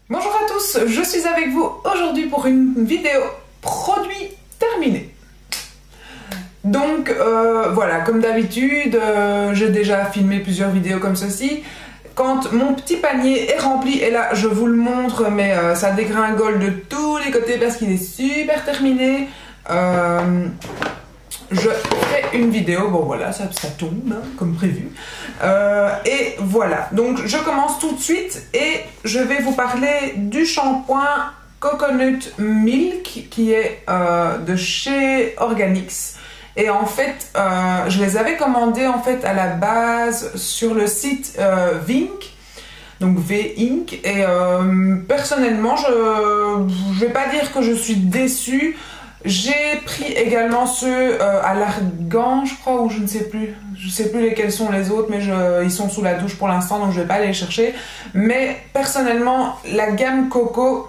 Bonjour à tous, je suis avec vous aujourd'hui pour une vidéo produit terminé. Donc voilà, comme d'habitude, j'ai déjà filmé plusieurs vidéos comme ceci. Quand mon petit panier est rempli, et là je vous le montre, mais ça dégringole de tous les côtés parce qu'il est super terminé. Je fais une vidéo, bon voilà, ça tombe hein, comme prévu. Et voilà, donc je commence tout de suite et je vais vous parler du shampoing Coconut Milk qui est de chez Organix. Et en fait, je les avais commandés en fait à la base sur le site Vink, donc V-Inc. Et personnellement, je vais pas dire que je suis déçue. J'ai pris également ceux à l'argan, je crois, ou je ne sais plus. Je ne sais plus lesquels sont les autres, mais ils sont sous la douche pour l'instant, donc je ne vais pas aller les chercher. Mais personnellement, la gamme Coco,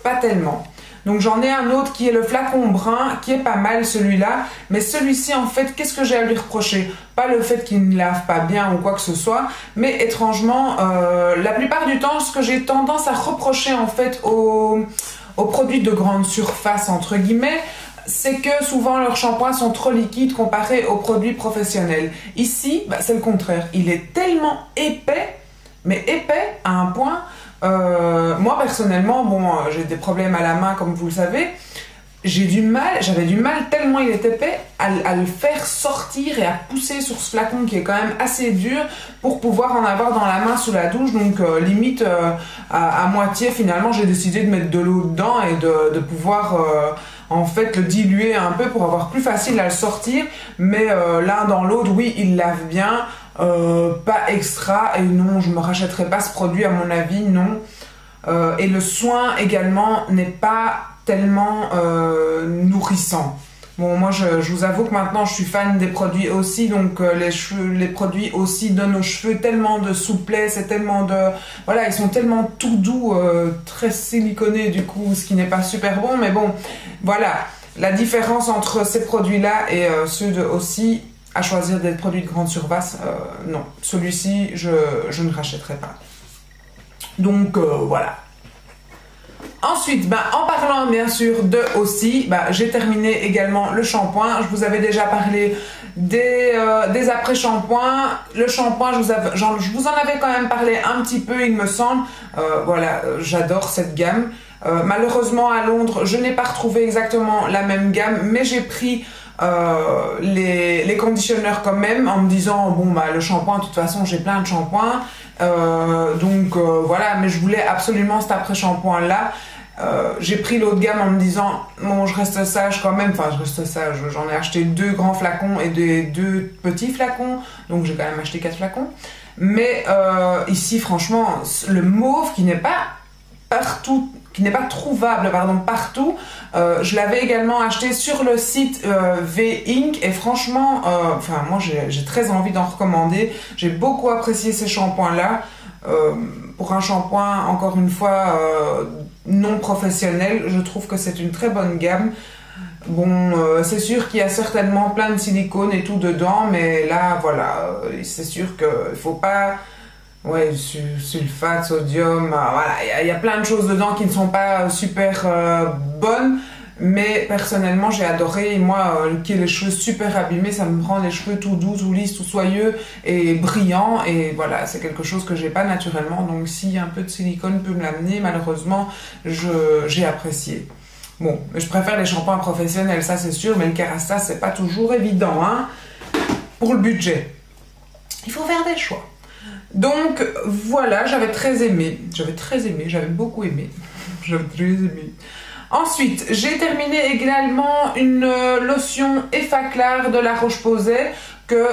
pas tellement. Donc j'en ai un autre qui est le flacon brun, qui est pas mal celui-là. Mais celui-ci, en fait, qu'est-ce que j'ai à lui reprocher? Pas le fait qu'il ne lave pas bien ou quoi que ce soit, mais étrangement, la plupart du temps, ce que j'ai tendance à reprocher en fait aux produits de grande surface, entre guillemets, c'est que souvent leurs shampoings sont trop liquides comparés aux produits professionnels. Ici, c'est le contraire. Il est tellement épais, mais épais à un point. Moi, personnellement, bon, j'ai des problèmes à la main, comme vous le savez. J'avais du mal tellement il est épais à le faire sortir et à pousser sur ce flacon qui est quand même assez dur pour pouvoir en avoir dans la main sous la douche. Donc limite à moitié finalement j'ai décidé de mettre de l'eau dedans et de pouvoir en fait le diluer un peu pour avoir plus facile à le sortir. Mais l'un dans l'autre, oui, il lave bien, pas extra, et non, je me rachèterai pas ce produit à mon avis, non. Et le soin également n'est pas tellement nourrissant. Bon, moi je vous avoue que maintenant je suis fan des produits aussi, donc les produits aussi donnent aux cheveux tellement de souplesse et tellement de... Voilà, ils sont tellement tout doux, très siliconés du coup, ce qui n'est pas super bon, mais bon, voilà. La différence entre ces produits-là et ceux de aussi, à choisir des produits de grande surface, non. Celui-ci, je ne rachèterai pas. Donc voilà. Ensuite, en parlant bien sûr de aussi, j'ai terminé également le shampoing. Je vous avais déjà parlé des après-shampoings. Le shampoing, je vous en avais quand même parlé un petit peu, il me semble. Voilà, j'adore cette gamme. Malheureusement, à Londres, je n'ai pas retrouvé exactement la même gamme, mais j'ai pris les conditionneurs quand même, en me disant, bon, le shampoing, de toute façon, j'ai plein de shampoings. Donc voilà, mais je voulais absolument cet après-shampoing-là. J'ai pris l'autre gamme en me disant bon, je reste sage quand même, enfin je reste sage, j'en ai acheté 2 grands flacons et 2 petits flacons, donc j'ai quand même acheté 4 flacons. Mais ici franchement le mauve qui n'est pas partout, qui n'est pas trouvable partout, je l'avais également acheté sur le site V-Inc. Et franchement enfin moi j'ai très envie d'en recommander. J'ai beaucoup apprécié ces shampoings là. Pour un shampoing, encore une fois, non professionnel, je trouve que c'est une très bonne gamme. Bon, c'est sûr qu'il y a certainement plein de silicone et tout dedans, mais là, voilà, c'est sûr qu'il ne faut pas... Ouais, sulfate, sodium, voilà, il y a plein de choses dedans qui ne sont pas super bonnes. Mais personnellement j'ai adoré, et moi qui ai les cheveux super abîmés, ça me rend les cheveux tout doux, tout lisses, tout soyeux et brillants, et voilà, c'est quelque chose que j'ai pas naturellement, donc si un peu de silicone peut me l'amener, malheureusement j'ai apprécié. Bon, je préfère les shampoings professionnels, ça c'est sûr, mais le Kerastase c'est pas toujours évident hein, pour le budget. Il faut faire des choix. Donc voilà, j'avais beaucoup aimé, j'avais très aimé. Ensuite, j'ai terminé également une lotion Effaclar de La Roche-Posay que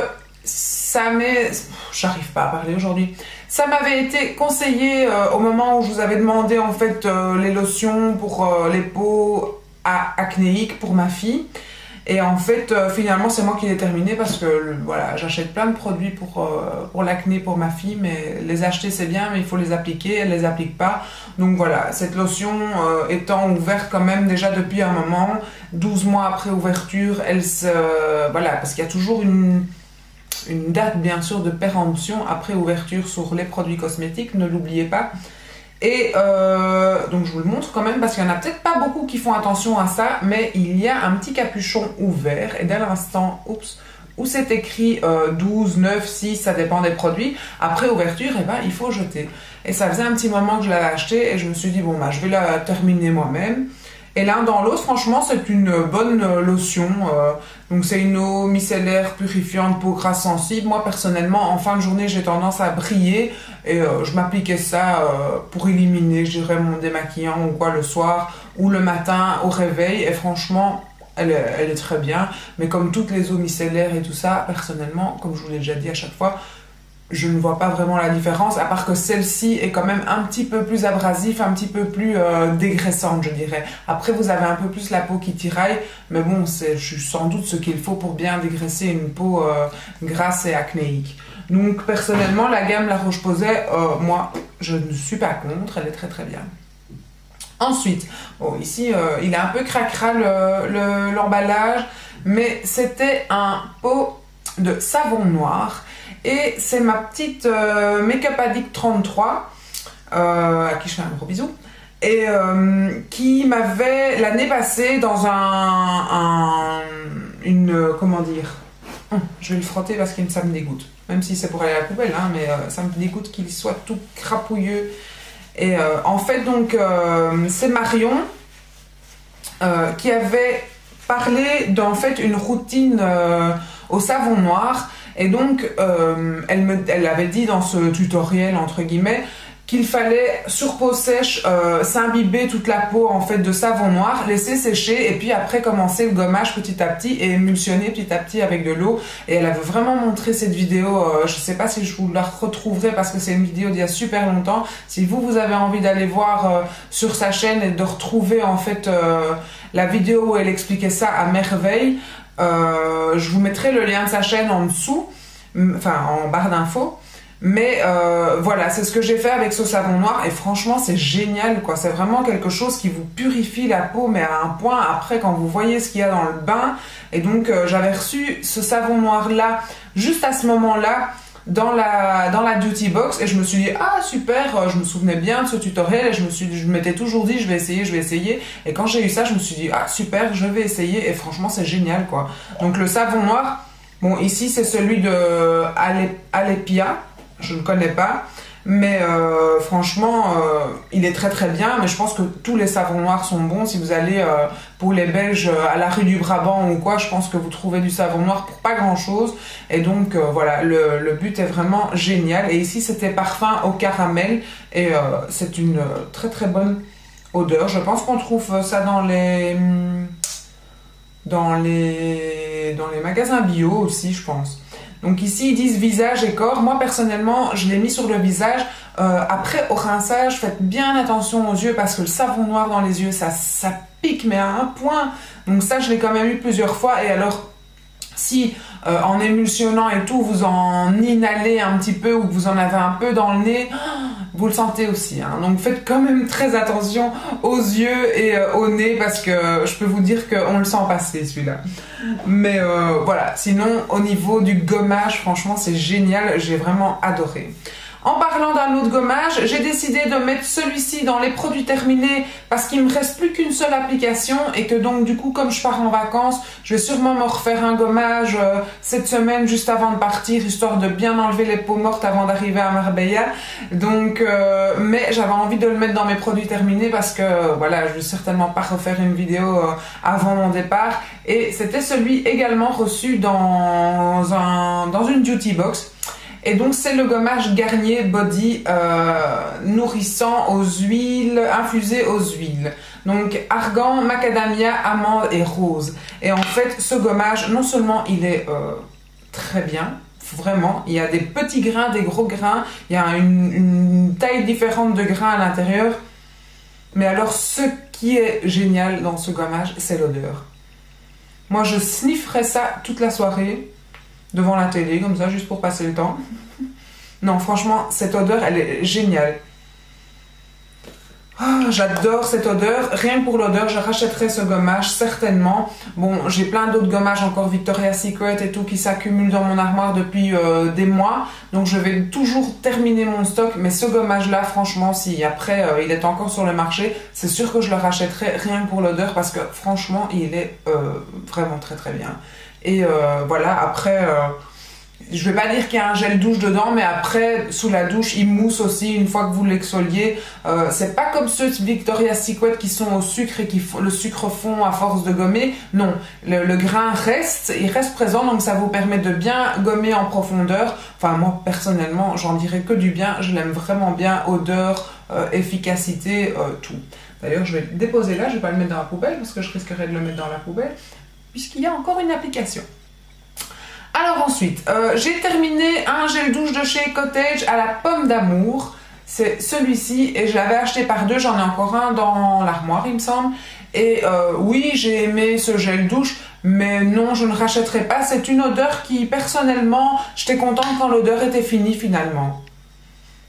ça m'est... J'arrive pas à parler aujourd'hui. Ça m'avait été conseillé au moment où je vous avais demandé en fait les lotions pour les peaux acnéiques pour ma fille. Et en fait, finalement, c'est moi qui l'ai terminé parce que voilà, j'achète plein de produits pour l'acné pour ma fille, mais les acheter c'est bien, mais il faut les appliquer, elle les applique pas. Donc voilà, cette lotion étant ouverte quand même déjà depuis un moment, 12 mois après ouverture, voilà, parce qu'il y a toujours une date bien sûr de péremption après ouverture sur les produits cosmétiques, ne l'oubliez pas. Et donc je vous le montre quand même parce qu'il n'y en a peut-être pas beaucoup qui font attention à ça, mais il y a un petit capuchon ouvert et dès l'instant, oups, où c'est écrit 12, 9, 6, ça dépend des produits, après ouverture, eh ben, il faut jeter. Et ça faisait un petit moment que je l'avais acheté et je me suis dit, bon, bah, je vais la terminer moi-même. Et l'un dans l'autre, franchement, c'est une bonne lotion. Donc c'est une eau micellaire purifiante peau grasse sensible. Moi, personnellement, en fin de journée, j'ai tendance à briller et je m'appliquais ça pour éliminer, je dirais, mon démaquillant ou quoi le soir ou le matin au réveil. Et franchement, elle est très bien. Mais comme toutes les eaux micellaires et tout ça, personnellement, comme je vous l'ai déjà dit à chaque fois, je ne vois pas vraiment la différence, à part que celle-ci est quand même un petit peu plus abrasive, un petit peu plus dégraissante, je dirais. Après, vous avez un peu plus la peau qui tiraille, mais bon, c'est sans doute ce qu'il faut pour bien dégraisser une peau grasse et acnéique. Donc, personnellement, la gamme La Roche-Posay, moi, je ne suis pas contre, elle est très très bien. Ensuite, bon, ici, il est un peu cracra l'emballage, mais c'était un pot de savon noir. Et c'est ma petite Make-up Addict 33, à qui je fais un gros bisou, et qui m'avait l'année passée dans comment dire, je vais le frotter parce que ça me dégoûte, même si c'est pour aller à la poubelle, hein, mais ça me dégoûte qu'il soit tout crapouilleux. Et en fait, donc, c'est Marion qui avait parlé d'en fait une routine au savon noir. Et donc, elle avait dit dans ce tutoriel, entre guillemets, qu'il fallait, sur peau sèche, s'imbiber toute la peau en fait de savon noir, laisser sécher et puis après commencer le gommage petit à petit et émulsionner petit à petit avec de l'eau. Et elle avait vraiment montré cette vidéo, je ne sais pas si je vous la retrouverai parce que c'est une vidéo d'il y a super longtemps. Si vous avez envie d'aller voir sur sa chaîne et de retrouver en fait la vidéo où elle expliquait ça à merveille, je vous mettrai le lien de sa chaîne en dessous, enfin en barre d'infos. Mais voilà, c'est ce que j'ai fait avec ce savon noir et franchement c'est génial quoi, c'est vraiment quelque chose qui vous purifie la peau mais à un point après quand vous voyez ce qu'il y a dans le bain. Et donc j'avais reçu ce savon noir là juste à ce moment là dans la beauty box et je me suis dit ah super, je me souvenais bien de ce tutoriel et je m'étais toujours dit je vais essayer et quand j'ai eu ça je me suis dit ah super, je vais essayer et franchement c'est génial quoi. Donc le savon noir, bon ici c'est celui de Alepia, je ne connais pas, mais franchement il est très très bien, mais je pense que tous les savons noirs sont bons. Si vous allez pour les Belges à la rue du Brabant ou quoi, je pense que vous trouvez du savon noir pour pas grand chose. Et donc voilà, le but est vraiment génial. Et ici c'était parfum au caramel et c'est une très très bonne odeur. Je pense qu'on trouve ça dans les magasins bio aussi, je pense. Donc ici, ils disent visage et corps. Moi, personnellement, je l'ai mis sur le visage. Après, au rinçage, faites bien attention aux yeux parce que le savon noir dans les yeux, ça pique, mais à un point. Donc ça, je l'ai quand même eu plusieurs fois. Et alors, si en émulsionnant et tout, vous en inhalez un petit peu ou que vous en avez un peu dans le nez, vous le sentez aussi. Hein. Donc faites quand même très attention aux yeux et au nez parce que je peux vous dire qu'on le sent passer celui-là. Mais voilà, sinon au niveau du gommage, franchement c'est génial, j'ai vraiment adoré. En parlant d'un autre gommage, j'ai décidé de mettre celui-ci dans les produits terminés parce qu'il me reste plus qu'une seule application et que donc du coup comme je pars en vacances, je vais sûrement me refaire un gommage cette semaine juste avant de partir histoire de bien enlever les peaux mortes avant d'arriver à Marbella. Donc mais j'avais envie de le mettre dans mes produits terminés parce que voilà, je vais certainement pas refaire une vidéo avant mon départ et c'était celui également reçu dans une beauty box. Et donc c'est le gommage Garnier Body nourrissant aux huiles, infusé aux huiles. Donc argan, macadamia, amande et rose. Et en fait ce gommage, non seulement il est très bien, vraiment, il y a des petits grains, des gros grains, il y a une taille différente de grains à l'intérieur. Mais alors ce qui est génial dans ce gommage, c'est l'odeur. Moi je snifferais ça toute la soirée. Devant la télé, comme ça, juste pour passer le temps. Non, franchement, cette odeur, elle est géniale. Oh, j'adore cette odeur. Rien que pour l'odeur, je rachèterai ce gommage, certainement. Bon, j'ai plein d'autres gommages encore Victoria's Secret et tout qui s'accumulent dans mon armoire depuis des mois. Donc je vais toujours terminer mon stock. Mais ce gommage-là, franchement, si après il est encore sur le marché, c'est sûr que je le rachèterai rien que pour l'odeur parce que franchement, il est vraiment très très bien. Et voilà, après... je vais pas dire qu'il y a un gel douche dedans, mais après, sous la douche, il mousse aussi une fois que vous l'exfoliez. C'est pas comme ceux de Victoria's Secret qui sont au sucre et qui le sucre fond à force de gommer. Non, le grain reste, il reste présent, donc ça vous permet de bien gommer en profondeur. Enfin, moi, personnellement, j'en dirais que du bien. Je l'aime vraiment bien, odeur, efficacité, tout. D'ailleurs, je vais le déposer là, je vais pas le mettre dans la poubelle parce que je risquerais de le mettre dans la poubelle, puisqu'il y a encore une application. Alors ensuite, j'ai terminé un gel douche de chez Cottage à la pomme d'amour. C'est celui-ci et je l'avais acheté par deux, j'en ai encore un dans l'armoire il me semble. Et oui, j'ai aimé ce gel douche, mais non, je ne rachèterai pas. C'est une odeur qui, personnellement, j'étais contente quand l'odeur était finie finalement.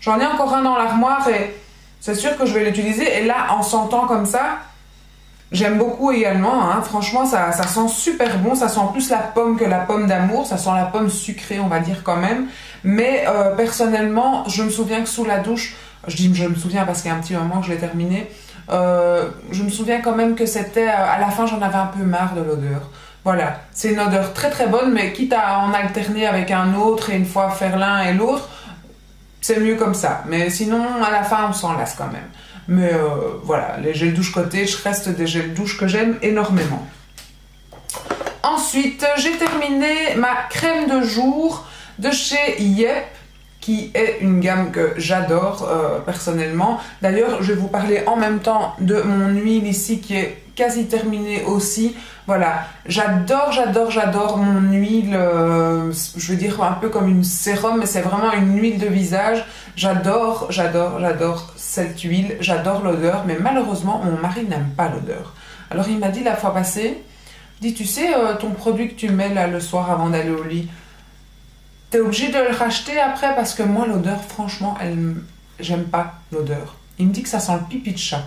J'en ai encore un dans l'armoire et c'est sûr que je vais l'utiliser. Et là, en sentant comme ça... J'aime beaucoup également, hein. Franchement ça sent super bon, ça sent plus la pomme que la pomme d'amour, ça sent la pomme sucrée on va dire quand même, mais personnellement je me souviens que sous la douche, je dis je me souviens parce qu'il y a un petit moment que je l'ai terminé, je me souviens quand même que c'était, à la fin j'en avais un peu marre de l'odeur. Voilà, c'est une odeur très très bonne, mais quitte à en alterner avec un autre et une fois faire l'un et l'autre, c'est mieux comme ça, mais sinon à la fin on s'en lasse quand même. Mais voilà, les gels douche Cottage restent des gels douche que j'aime énormément. Ensuite, j'ai terminé ma crème de jour de chez Yep, qui est une gamme que j'adore personnellement. D'ailleurs, je vais vous parler en même temps de mon huile ici qui est quasi terminée aussi. Voilà, j'adore mon huile, je veux dire un peu comme une sérum, mais c'est vraiment une huile de visage. J'adore cette huile, j'adore l'odeur, mais malheureusement, mon mari n'aime pas l'odeur. Alors il m'a dit la fois passée, tu sais, ton produit que tu mets là le soir avant d'aller au lit, t'es obligé de le racheter après parce que moi l'odeur, franchement, j'aime pas l'odeur. Il me dit que ça sent le pipi de chat.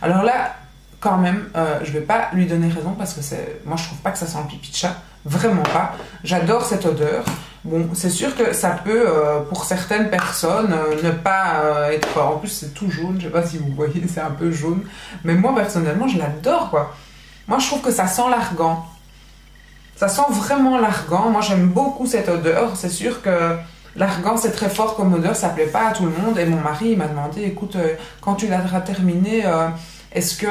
Alors là, quand même, je vais pas lui donner raison parce que moi je trouve pas que ça sent le pipi de chat, vraiment pas. J'adore cette odeur. Bon, c'est sûr que ça peut, pour certaines personnes, ne pas être... En plus, c'est tout jaune, je sais pas si vous voyez, c'est un peu jaune. Mais moi, personnellement, je l'adore, quoi. Moi, je trouve que ça sent l'argan. Ça sent vraiment l'argan. Moi, j'aime beaucoup cette odeur. C'est sûr que l'argan, c'est très fort comme odeur, ça plaît pas à tout le monde. Et mon mari, il m'a demandé, écoute, quand tu l'auras terminé... est-ce que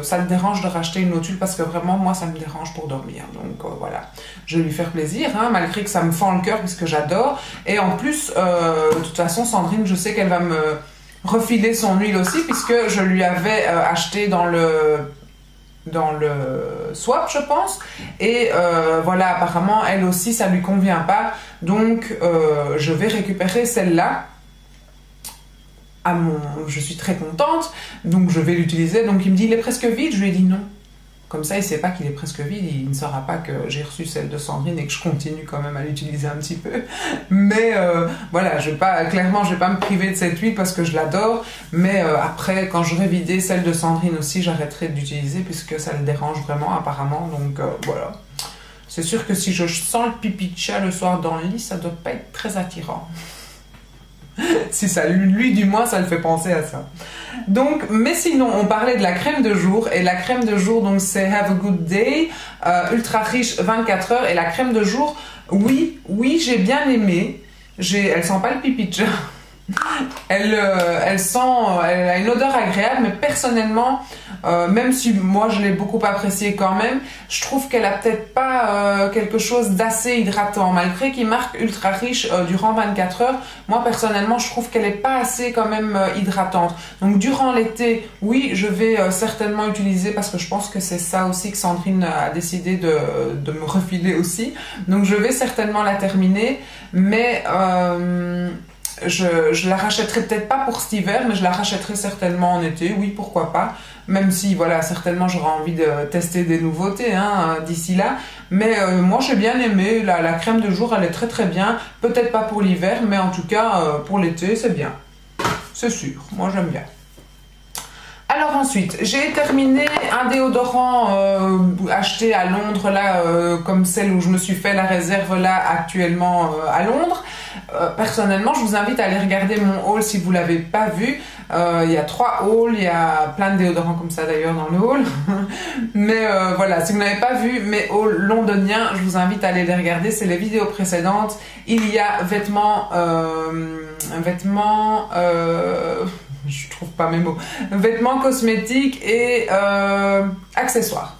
ça te dérange de racheter une autre huile? Parce que vraiment, moi, ça me dérange pour dormir. Donc voilà, je vais lui faire plaisir, hein, malgré que ça me fend le cœur, puisque j'adore. Et en plus, de toute façon, Sandrine, je sais qu'elle va me refiler son huile aussi, puisque je lui avais acheté dans le swap, je pense. Et voilà, apparemment, elle aussi, ça lui convient pas. Donc, je vais récupérer celle-là. Je suis très contente, donc je vais l'utiliser. Donc il me dit il est presque vide, je lui ai dit non. Comme ça il sait pas qu'il est presque vide, il ne saura pas que j'ai reçu celle de Sandrine et que je continue quand même à l'utiliser un petit peu. Mais voilà, clairement je vais pas me priver de cette huile parce que je l'adore. Mais après quand j'aurai vidé celle de Sandrine aussi, j'arrêterai de l'utiliser puisque ça le dérange vraiment apparemment. Donc voilà. C'est sûr que si je sens le pipi de chat le soir dans le lit, ça doit pas être très attirant. Si ça, lui du moins, ça le fait penser à ça. Donc, mais sinon, on parlait de la crème de jour. Et la crème de jour, donc c'est Have a Good Day, ultra riche 24 heures. Et la crème de jour, oui, j'ai bien aimé. Elle sent pas le pipi de chat. Elle a une odeur agréable, mais personnellement, même si moi je l'ai beaucoup appréciée quand même, je trouve qu'elle a peut-être pas quelque chose d'assez hydratant, malgré qu'il marque ultra riche durant 24 heures. Moi personnellement, je trouve qu'elle est pas assez quand même hydratante. Donc durant l'été, oui, je vais certainement utiliser parce que je pense que c'est ça aussi que Sandrine a décidé de me refiler aussi. Donc je vais certainement la terminer, mais je la rachèterai peut-être pas pour cet hiver, mais je la rachèterai certainement en été, oui, pourquoi pas. Même si, voilà, certainement j'aurai envie de tester des nouveautés hein, d'ici là. Mais moi j'ai bien aimé, la crème de jour elle est très très bien. Peut-être pas pour l'hiver, mais en tout cas pour l'été c'est bien. C'est sûr, moi j'aime bien. Alors ensuite, j'ai terminé un déodorant acheté à Londres, là, comme celle où je me suis fait la réserve là actuellement à Londres. Personnellement, je vous invite à aller regarder mon haul si vous ne l'avez pas vu. Il y a 3 hauls, il y a plein de déodorants comme ça d'ailleurs dans le haul. Mais voilà, si vous n'avez pas vu mes hauls londoniens, je vous invite à aller les regarder. C'est les vidéos précédentes. Il y a vêtements... je trouve pas mes mots. Vêtements cosmétiques et accessoires.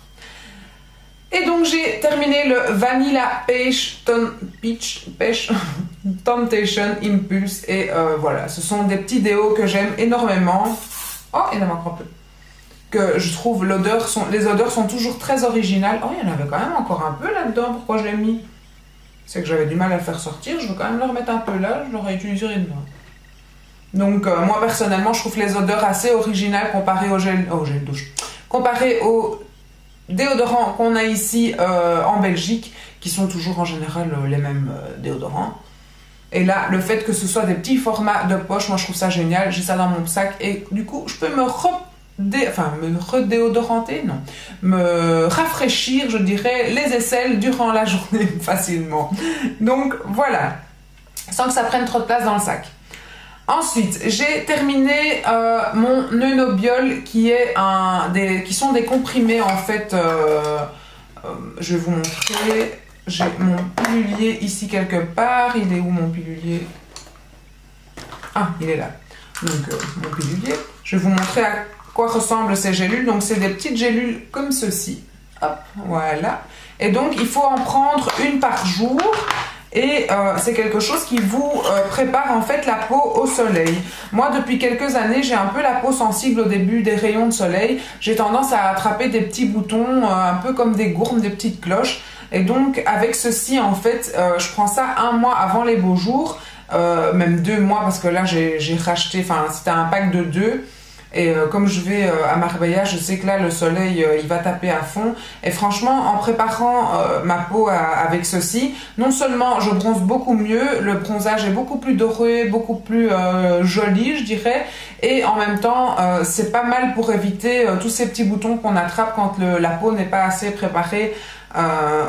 Et donc j'ai terminé le Vanilla Peach Temptation Impulse et voilà, ce sont des petits déos que j'aime énormément. Oh, il en manque un peu. Que je trouve les odeurs sont toujours très originales. Oh, il y en avait quand même encore un peu là-dedans. Pourquoi je l'ai mis? C'est que j'avais du mal à le faire sortir. Je veux quand même le remettre un peu là. Je l'aurais utilisé demain. Donc moi personnellement, je trouve les odeurs assez originales comparées au gel douche. Comparé aux déodorants qu'on a ici en Belgique, qui sont toujours en général les mêmes déodorants. Et là, le fait que ce soit des petits formats de poche, moi je trouve ça génial. J'ai ça dans mon sac et du coup, je peux me redéodoranter, non, me rafraîchir, je dirais, les aisselles durant la journée facilement. Donc voilà, sans que ça prenne trop de place dans le sac. Ensuite, j'ai terminé mon Neunobiol qui sont des comprimés en fait. Je vais vous montrer. J'ai mon pilulier ici quelque part. Il est où mon pilulier? Ah, il est là. Donc mon pilulier. Je vais vous montrer à quoi ressemblent ces gélules. Donc c'est des petites gélules comme ceci. Hop, voilà. Et donc il faut en prendre une par jour. Et c'est quelque chose qui vous prépare en fait la peau au soleil. Moi, depuis quelques années, j'ai un peu la peau sensible au début des rayons de soleil. J'ai tendance à attraper des petits boutons, un peu comme des gourmes, des petites cloches. Et donc, avec ceci, en fait, je prends ça 1 mois avant les beaux jours, même 2 mois, parce que là, j'ai racheté, enfin, c'était un pack de 2. Et comme je vais à Marbella, je sais que là, le soleil, il va taper à fond. Et franchement, en préparant ma peau avec ceci, non seulement je bronze beaucoup mieux, le bronzage est beaucoup plus doré, beaucoup plus joli, je dirais. Et en même temps, c'est pas mal pour éviter tous ces petits boutons qu'on attrape quand la peau n'est pas assez préparée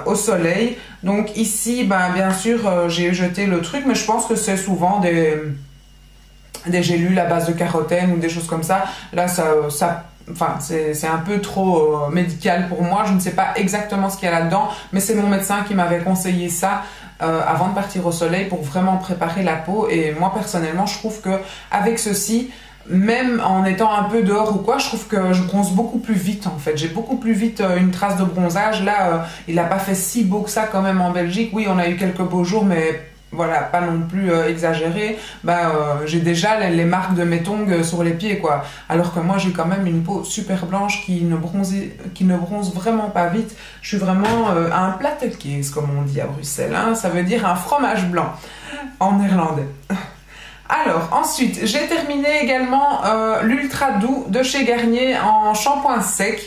au soleil. Donc ici, ben, bien sûr, j'ai jeté le truc, mais je pense que c'est souvent des gélules à base de carotène ou des choses comme ça. Là, enfin, c'est un peu trop médical pour moi. Je ne sais pas exactement ce qu'il y a là-dedans, mais c'est mon médecin qui m'avait conseillé ça avant de partir au soleil pour vraiment préparer la peau. Et moi, personnellement, je trouve que avec ceci, même en étant un peu dehors ou quoi, je trouve que je bronze beaucoup plus vite en fait. J'ai beaucoup plus vite une trace de bronzage. Là, il n'a pas fait si beau que ça quand même en Belgique. Oui, on a eu quelques beaux jours, mais voilà, pas non plus exagéré. J'ai déjà les marques de mes tongs sur les pieds, quoi. Alors que moi, j'ai quand même une peau super blanche qui ne bronze vraiment pas vite. Je suis vraiment un plattekies, comme on dit à Bruxelles. Hein. Ça veut dire un fromage blanc en néerlandais. Alors, ensuite, j'ai terminé également l'Ultra Doux de chez Garnier en shampoing sec.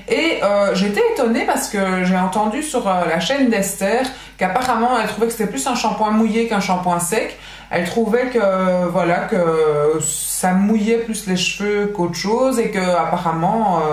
Et j'étais étonnée parce que j'ai entendu sur la chaîne d'Esther qu'apparemment elle trouvait que c'était plus un shampoing mouillé qu'un shampoing sec. Elle trouvait que voilà que ça mouillait plus les cheveux qu'autre chose et que apparemment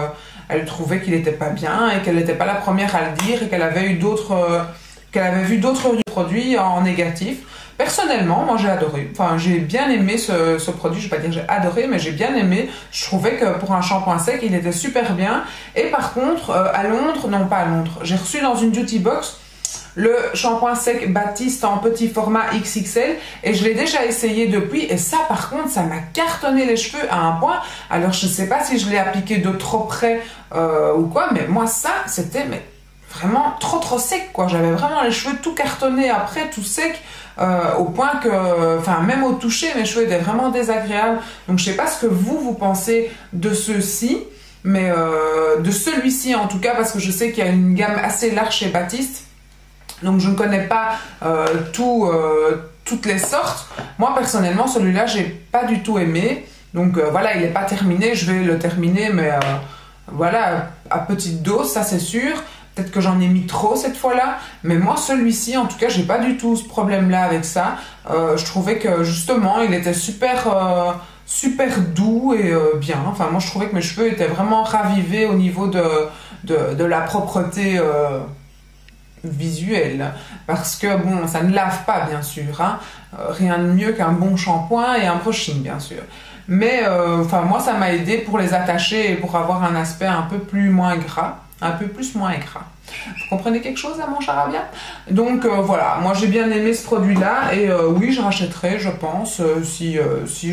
elle trouvait qu'il n'était pas bien et qu'elle n'était pas la première à le dire et qu'elle avait vu d'autres produits en négatif. Personnellement, moi j'ai adoré. Enfin, j'ai bien aimé ce produit. Je vais pas dire j'ai adoré, mais j'ai bien aimé. Je trouvais que pour un shampoing sec, il était super bien. Et par contre, à Londres, non pas à Londres, j'ai reçu dans une beauty box le shampoing sec Baptiste en petit format XXL et je l'ai déjà essayé depuis. Et ça, par contre, ça m'a cartonné les cheveux à un point. Alors, je sais pas si je l'ai appliqué de trop près ou quoi, mais moi ça, c'était vraiment trop sec, quoi. J'avais vraiment les cheveux tout cartonnés après, tout sec. Au point que, enfin, même au toucher, mes cheveux étaient vraiment désagréables. Donc, je sais pas ce que vous pensez de ceux-ci, mais de celui-ci en tout cas, parce que je sais qu'il y a une gamme assez large chez Baptiste. Donc, je ne connais pas toutes les sortes. Moi, personnellement, celui-là, j'ai pas du tout aimé. Donc, voilà, il n'est pas terminé. Je vais le terminer, mais voilà, à petite dose, ça c'est sûr. Peut-être que j'en ai mis trop cette fois-là, mais moi celui-ci, en tout cas, j'ai pas du tout ce problème-là avec ça. Je trouvais que justement, il était super doux et bien. Enfin, moi, je trouvais que mes cheveux étaient vraiment ravivés au niveau de la propreté visuelle. Parce que, bon, ça ne lave pas, bien sûr. Hein. Rien de mieux qu'un bon shampoing et un brushing, bien sûr. Mais, enfin, moi, ça m'a aidé pour les attacher et pour avoir un aspect un peu plus moins gras. Un peu plus moins gras. Vous comprenez quelque chose à mon charabia? Donc voilà, moi j'ai bien aimé ce produit-là et oui, je rachèterais, je pense, si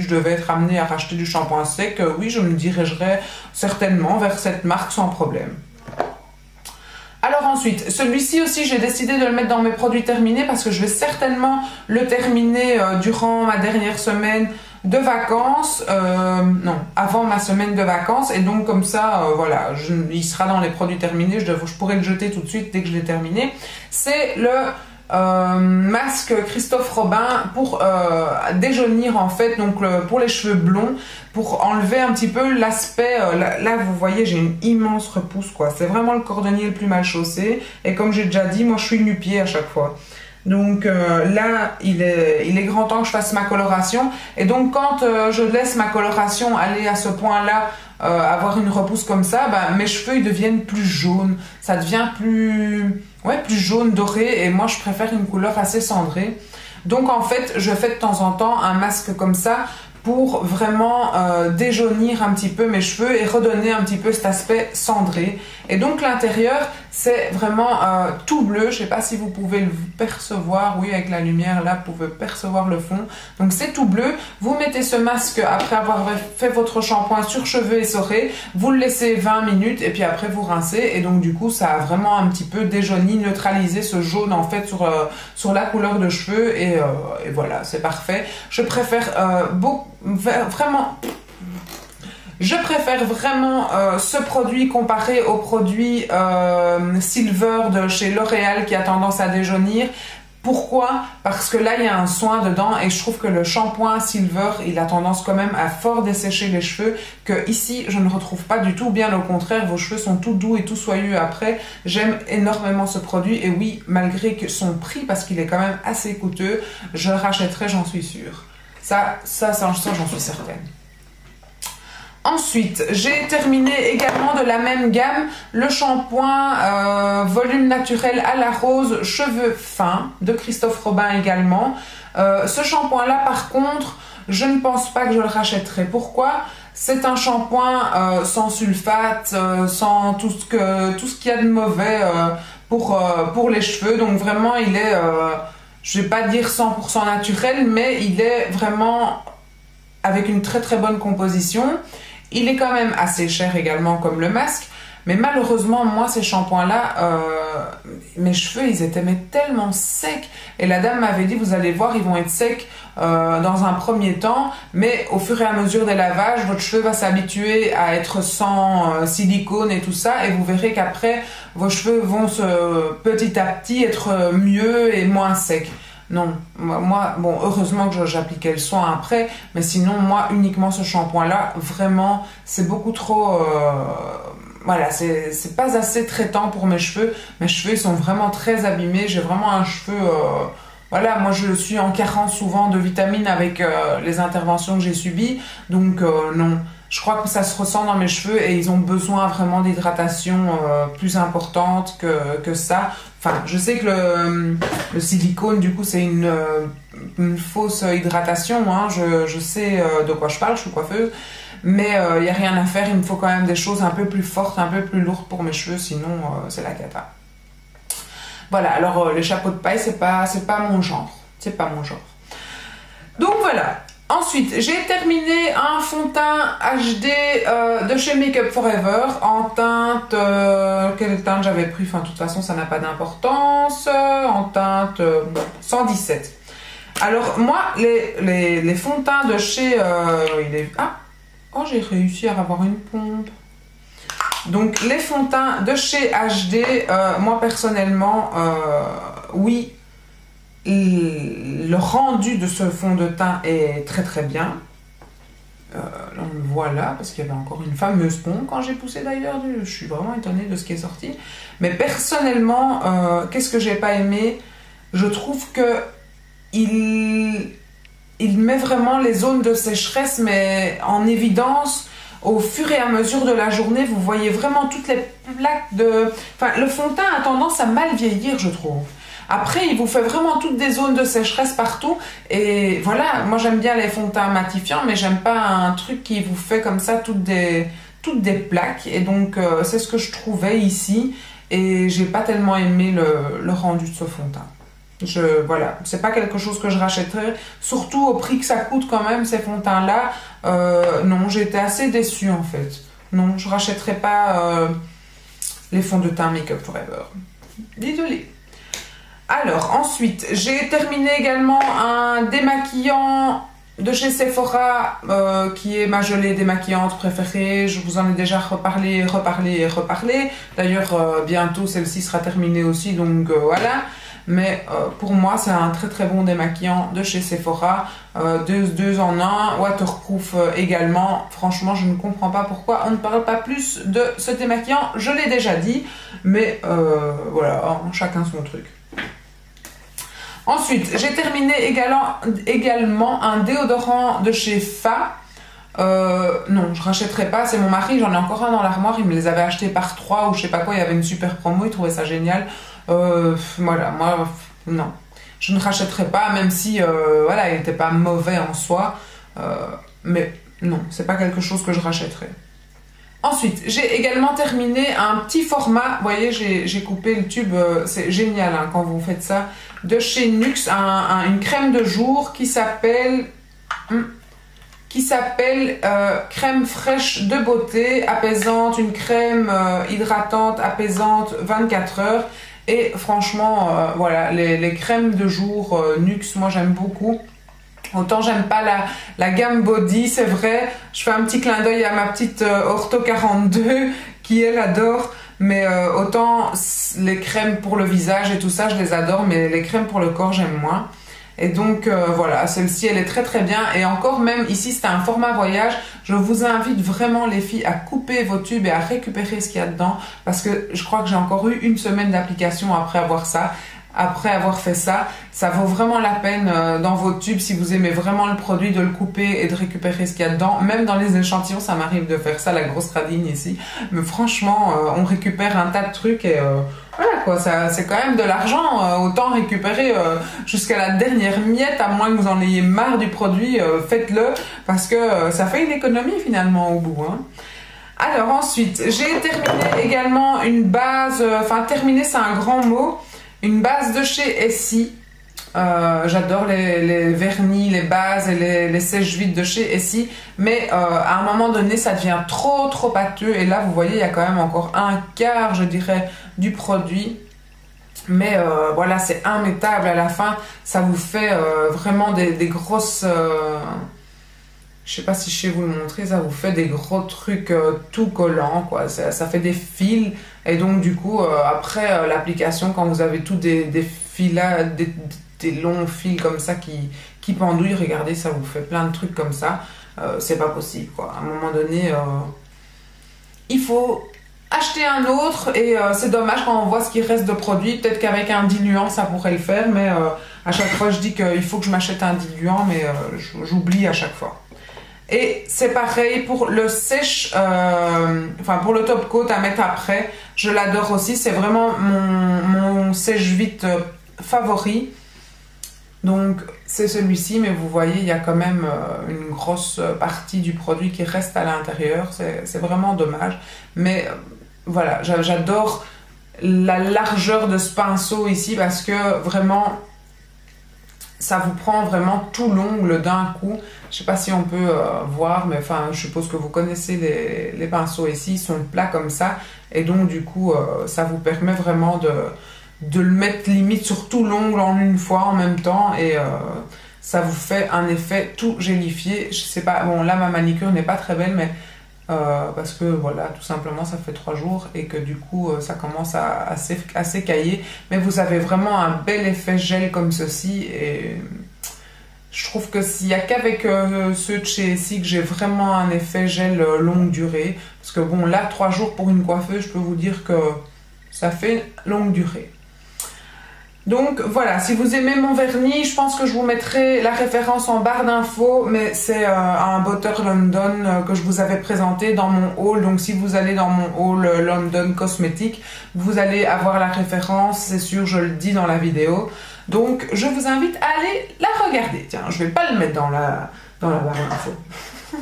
je devais être amenée à racheter du shampoing sec, oui, je me dirigerais certainement vers cette marque sans problème. Alors ensuite, celui-ci aussi, j'ai décidé de le mettre dans mes produits terminés parce que je vais certainement le terminer durant ma dernière semaine de vacances, non, avant ma semaine de vacances, et donc comme ça, voilà, il sera dans les produits terminés, je pourrai le jeter tout de suite dès que je l'ai terminé. C'est le masque Christophe Robin pour déjaunir en fait, donc pour les cheveux blonds, pour enlever un petit peu l'aspect, là vous voyez j'ai une immense repousse quoi, c'est vraiment le cordonnier le plus mal chaussé, et comme j'ai déjà dit, moi je suis nu-pied à chaque fois. Donc là, il est grand temps que je fasse ma coloration. Et donc quand je laisse ma coloration aller à ce point-là, avoir une repousse comme ça, bah, mes cheveux ils deviennent plus jaunes. Ça devient plus jaune, doré. Et moi, je préfère une couleur assez cendrée. Donc en fait, je fais de temps en temps un masque comme ça pour vraiment déjaunir un petit peu mes cheveux et redonner un petit peu cet aspect cendré. Et donc l'intérieur, c'est vraiment tout bleu. Je ne sais pas si vous pouvez le percevoir. Oui, avec la lumière, là, vous pouvez percevoir le fond. Donc c'est tout bleu. Vous mettez ce masque après avoir fait votre shampoing sur cheveux essorés. Vous le laissez 20 minutes et puis après vous rincez. Et donc du coup, ça a vraiment un petit peu déjauni, neutralisé ce jaune en fait sur la couleur de cheveux. Et voilà, c'est parfait. Je préfère Je préfère vraiment ce produit comparé au produit Silver de chez L'Oréal qui a tendance à déjaunir. Pourquoi? Parce que là, il y a un soin dedans et je trouve que le shampoing Silver, il a tendance quand même à fort dessécher les cheveux, que ici, je ne retrouve pas du tout. Bien au contraire, vos cheveux sont tout doux et tout soyeux après. J'aime énormément ce produit et oui, malgré son prix, parce qu'il est quand même assez coûteux, je le rachèterai, j'en suis sûre. Ça, j'en suis certaine. Ensuite, j'ai terminé également de la même gamme le shampoing volume naturel à la rose cheveux fins de Christophe Robin également. Ce shampoing-là, par contre, je ne pense pas que je le rachèterai. Pourquoi? C'est un shampoing sans sulfate, sans tout ce qu'il y a de mauvais pour les cheveux. Donc vraiment, il est, je ne vais pas dire 100% naturel, mais il est vraiment avec une très très bonne composition. Il est quand même assez cher également comme le masque, mais malheureusement, moi, ces shampoings-là, mes cheveux, ils étaient tellement secs. Et la dame m'avait dit, vous allez voir, ils vont être secs dans un premier temps, mais au fur et à mesure des lavages, votre cheveu va s'habituer à être sans silicone et tout ça, et vous verrez qu'après, vos cheveux vont petit à petit être mieux et moins secs. Non, moi, bon, heureusement que j'appliquais le soin après, mais sinon, moi, uniquement ce shampoing-là, vraiment, c'est beaucoup trop... voilà, c'est pas assez traitant pour mes cheveux. Mes cheveux, ils sont vraiment très abîmés. J'ai vraiment un cheveu... voilà, moi, je suis en carence souvent de vitamines avec les interventions que j'ai subies. Donc, non. Je crois que ça se ressent dans mes cheveux et ils ont besoin vraiment d'hydratation plus importante que ça. Enfin, je sais que le silicone, du coup, c'est une fausse hydratation. Hein. Je sais de quoi je parle, je suis coiffeuse. Mais il n'y a rien à faire, il me faut quand même des choses un peu plus fortes, un peu plus lourdes pour mes cheveux, sinon c'est la cata. Voilà, alors les chapeaux de paille, c'est pas mon genre. C'est pas mon genre. Donc voilà. Ensuite, j'ai terminé un fond de teint HD de chez Make Up Forever en teinte... quelle teinte j'avais pris? Enfin, de toute façon, ça n'a pas d'importance. En teinte 117. Alors, moi, les fonds de teint de chez... oh, j'ai réussi à avoir une pompe. Donc, les fonds de teint de chez HD, moi, personnellement, oui... Le rendu de ce fond de teint est très très bien. Là, on le voit là, parce qu'il y avait encore une fameuse pompe quand j'ai poussé d'ailleurs. Je suis vraiment étonnée de ce qui est sorti. Mais personnellement, qu'est-ce que j'ai pas aimé? Je trouve que il met vraiment les zones de sécheresse, mais en évidence. Au fur et à mesure de la journée, vous voyez vraiment toutes les plaques de... Enfin, le fond de teint a tendance à mal vieillir, je trouve. Après, il vous fait vraiment toutes des zones de sécheresse partout. Et voilà, moi j'aime bien les fonds de teint matifiants, mais j'aime pas un truc qui vous fait comme ça toutes des plaques. Et donc, c'est ce que je trouvais ici. Et j'ai pas tellement aimé le rendu de ce fond de teint. Voilà, c'est pas quelque chose que je rachèterais, surtout au prix que ça coûte quand même, ces fonds de teint là. Non, j'ai été assez déçue en fait. Non, je rachèterai pas les fonds de teint Make Up Forever. Désolée. Alors, ensuite, j'ai terminé également un démaquillant de chez Sephora qui est ma gelée démaquillante préférée. Je vous en ai déjà reparlé. D'ailleurs, bientôt celle-ci sera terminée aussi, donc voilà. Mais pour moi, c'est un très très bon démaquillant de chez Sephora. Deux en un, waterproof également. Franchement, je ne comprends pas pourquoi on ne parle pas plus de ce démaquillant. Je l'ai déjà dit, mais voilà, chacun son truc. Ensuite, j'ai terminé également un déodorant de chez Fa. Non, je rachèterai pas, c'est mon mari, j'en ai encore un dans l'armoire, il me les avait achetés par 3 ou je sais pas quoi, il y avait une super promo, il trouvait ça génial. Voilà, moi, non. Je ne rachèterai pas, même si, voilà, il n'était pas mauvais en soi. Mais non, c'est pas quelque chose que je rachèterai. Ensuite, j'ai également terminé un petit format. Vous voyez, j'ai coupé le tube. C'est génial hein, quand vous faites ça. De chez Nuxe, une crème de jour qui s'appelle crème fraîche de beauté, apaisante, une crème hydratante, apaisante 24 heures. Et franchement, voilà, les crèmes de jour Nuxe, moi j'aime beaucoup. Autant j'aime pas la gamme body, c'est vrai. Je fais un petit clin d'œil à ma petite Ortho 42 qui elle adore. Mais autant les crèmes pour le visage et tout ça, je les adore. Mais les crèmes pour le corps, j'aime moins. Et donc voilà, celle-ci elle est très très bien. Et encore même ici c'était un format voyage. Je vous invite vraiment les filles à couper vos tubes et à récupérer ce qu'il y a dedans. Parce que je crois que j'ai encore eu une semaine d'application après avoir ça. Après avoir fait ça, ça vaut vraiment la peine dans vos tubes, si vous aimez vraiment le produit, de le couper et de récupérer ce qu'il y a dedans. Même dans les échantillons, ça m'arrive de faire ça, la grosse radine ici. Mais franchement, on récupère un tas de trucs et voilà quoi, c'est quand même de l'argent. Autant récupérer jusqu'à la dernière miette, à moins que vous en ayez marre du produit, faites-le parce que ça fait une économie finalement au bout. Hein. Alors ensuite, j'ai terminé également une base, enfin terminé c'est un grand mot. Une base de chez Essie. J'adore les vernis, les bases et les sèche-vides de chez Essie. Mais à un moment donné, ça devient trop pâteux. Et là, vous voyez, il y a quand même encore un quart, je dirais, du produit. Mais voilà, c'est immettable à la fin. Ça vous fait vraiment des grosses... je sais pas si je sais vous le montrer, ça vous fait des gros trucs tout collants, quoi. Ça fait des fils. Et donc, du coup, après l'application, quand vous avez tout des longs fils comme ça qui pendouillent, regardez, ça vous fait plein de trucs comme ça. C'est pas possible, quoi. À un moment donné, il faut acheter un autre. Et c'est dommage quand on voit ce qui reste de produit. Peut-être qu'avec un diluant, ça pourrait le faire. Mais à chaque fois, je dis qu'il faut que je m'achète un diluant. Mais j'oublie à chaque fois. Et c'est pareil pour le enfin pour le top coat à mettre après, je l'adore aussi, c'est vraiment mon sèche-vite favori. Donc c'est celui-ci, mais vous voyez, il y a quand même une grosse partie du produit qui reste à l'intérieur, c'est vraiment dommage. Mais voilà, j'adore la largeur de ce pinceau ici parce que vraiment... ça vous prend vraiment tout l'ongle d'un coup. Je sais pas si on peut voir, mais enfin, je suppose que vous connaissez les pinceaux ici. Ils sont plats comme ça. Et donc, du coup, ça vous permet vraiment de le mettre limite sur tout l'ongle en une fois, en même temps. Et ça vous fait un effet tout gélifié. Je sais pas, bon, là, ma manicure n'est pas très belle, mais... parce que voilà, tout simplement ça fait 3 jours et que du coup ça commence à s'écailler, mais vous avez vraiment un bel effet gel comme ceci et Je trouve que s'il n'y a qu'avec ceux de chez Essie que j'ai vraiment un effet gel longue durée. Parce que bon, là, 3 jours pour une coiffeuse, je peux vous dire que ça fait longue durée. Donc voilà, si vous aimez mon vernis, je pense que je vous mettrai la référence en barre d'infos, mais c'est un Butter London que je vous avais présenté dans mon haul. Donc si vous allez dans mon haul London Cosmétique, vous allez avoir la référence, c'est sûr, je le dis dans la vidéo. Donc je vous invite à aller la regarder. Tiens, je vais pas le mettre dans la barre d'infos.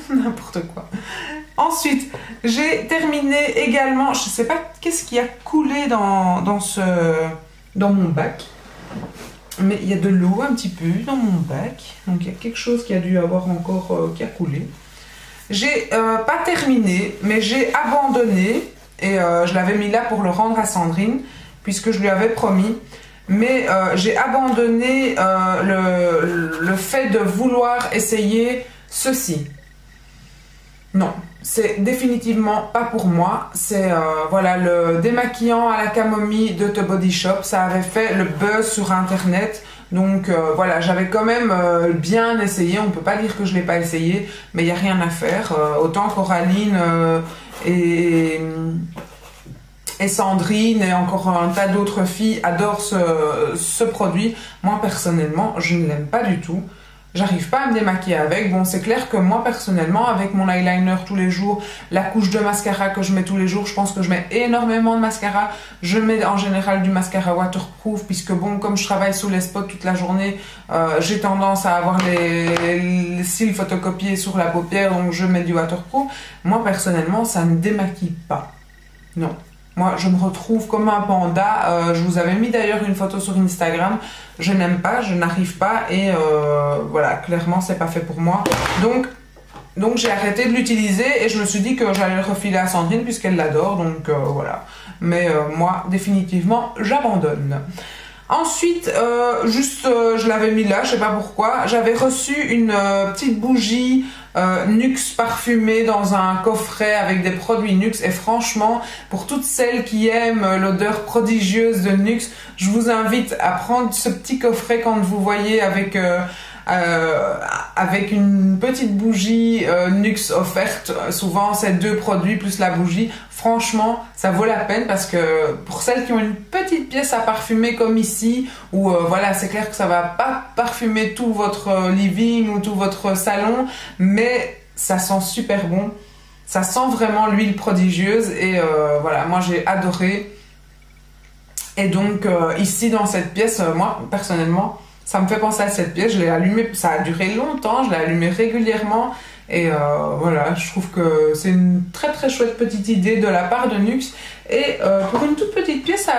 N'importe quoi. Ensuite, j'ai terminé également, je sais pas qu'est-ce qui a coulé dans mon bac. Mais il y a de l'eau un petit peu dans mon bac. Donc il y a quelque chose qui a dû avoir encore qui a coulé. J'ai pas terminé, mais j'ai abandonné. Et je l'avais mis là pour le rendre à Sandrine, puisque je lui avais promis. Mais j'ai abandonné le fait de vouloir essayer ceci. Non, c'est définitivement pas pour moi. C'est voilà, le démaquillant à la camomille de The Body Shop. Ça avait fait le buzz sur internet. Donc voilà, j'avais quand même bien essayé. On ne peut pas dire que je ne l'ai pas essayé, mais il n'y a rien à faire. Autant Coraline et Sandrine et encore un tas d'autres filles adorent ce produit. Moi personnellement, je ne l'aime pas du tout. J'arrive pas à me démaquiller avec. Bon, c'est clair que moi, personnellement, avec mon eyeliner tous les jours, la couche de mascara que je mets tous les jours, je pense que je mets énormément de mascara. Je mets en général du mascara waterproof, puisque bon, comme je travaille sous les spots toute la journée, j'ai tendance à avoir les cils photocopiés sur la paupière, donc je mets du waterproof. Moi, personnellement, ça ne démaquille pas. Non. Moi, je me retrouve comme un panda. Je vous avais mis d'ailleurs une photo sur Instagram. Je n'aime pas, je n'arrive pas et voilà, clairement, c'est pas fait pour moi. Donc j'ai arrêté de l'utiliser et je me suis dit que j'allais le refiler à Sandrine puisqu'elle l'adore. Donc voilà. Mais moi, définitivement, j'abandonne. Ensuite, je l'avais mis là, je sais pas pourquoi. J'avais reçu une petite bougie Nuxe parfumée dans un coffret avec des produits Nuxe. Et franchement, pour toutes celles qui aiment l'odeur prodigieuse de Nuxe, je vous invite à prendre ce petit coffret quand vous voyez avec une petite bougie Nuxe offerte. Souvent, c'est 2 produits plus la bougie. Franchement, ça vaut la peine parce que pour celles qui ont une petite pièce à parfumer comme ici, où voilà, c'est clair que ça va pas parfumer tout votre living ou tout votre salon, mais ça sent super bon. Ça sent vraiment l'huile prodigieuse et voilà, moi j'ai adoré. Et donc ici dans cette pièce, moi personnellement, ça me fait penser à cette pièce. Je l'ai allumée, ça a duré longtemps, je l'ai allumée régulièrement. Et voilà, je trouve que c'est une très très chouette petite idée de la part de Nuxe. Et pour une toute petite pièce,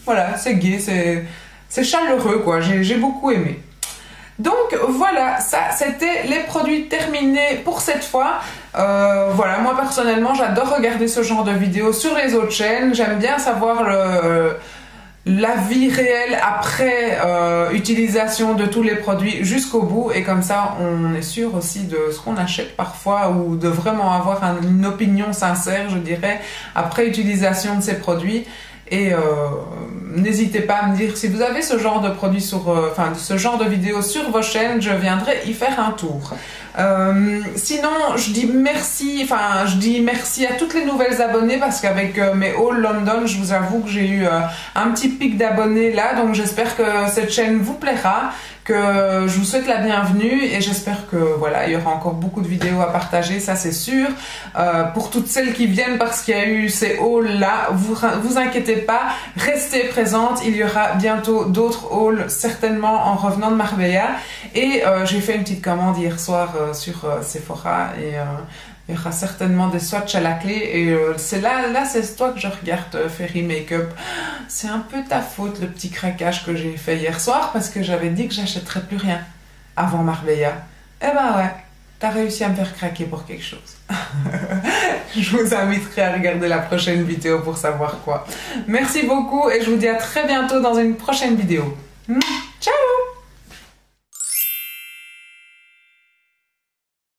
voilà, c'est gai, c'est chaleureux quoi, j'ai beaucoup aimé. Donc voilà, ça c'était les produits terminés pour cette fois. Voilà, moi personnellement j'adore regarder ce genre de vidéos sur les autres chaînes. J'aime bien savoir la vie réelle après utilisation de tous les produits jusqu'au bout, et comme ça on est sûr aussi de ce qu'on achète parfois, ou de vraiment avoir une opinion sincère, je dirais, après utilisation de ces produits. Et n'hésitez pas à me dire si vous avez ce genre de produits ce genre de vidéos sur vos chaînes, je viendrai y faire un tour. Sinon, je dis merci à toutes les nouvelles abonnées, parce qu'avec mes hauls London, je vous avoue que j'ai eu un petit pic d'abonnés là, donc j'espère que cette chaîne vous plaira, que je vous souhaite la bienvenue, et j'espère que voilà, il y aura encore beaucoup de vidéos à partager, ça c'est sûr. Pour toutes celles qui viennent parce qu'il y a eu ces hauls là, vous inquiétez pas, restez présentes, il y aura bientôt d'autres hauls certainement en revenant de Marbella. Et j'ai fait une petite commande hier soir sur Sephora, et il y aura certainement des swatchs à la clé. Et c'est là c'est toi que je regarde, Fairy Makeup. C'est un peu ta faute, le petit craquage que j'ai fait hier soir, parce que j'avais dit que j'achèterais plus rien avant Marbella. Eh ben ouais, t'as réussi à me faire craquer pour quelque chose. Je vous inviterai à regarder la prochaine vidéo pour savoir quoi. Merci beaucoup et je vous dis à très bientôt dans une prochaine vidéo.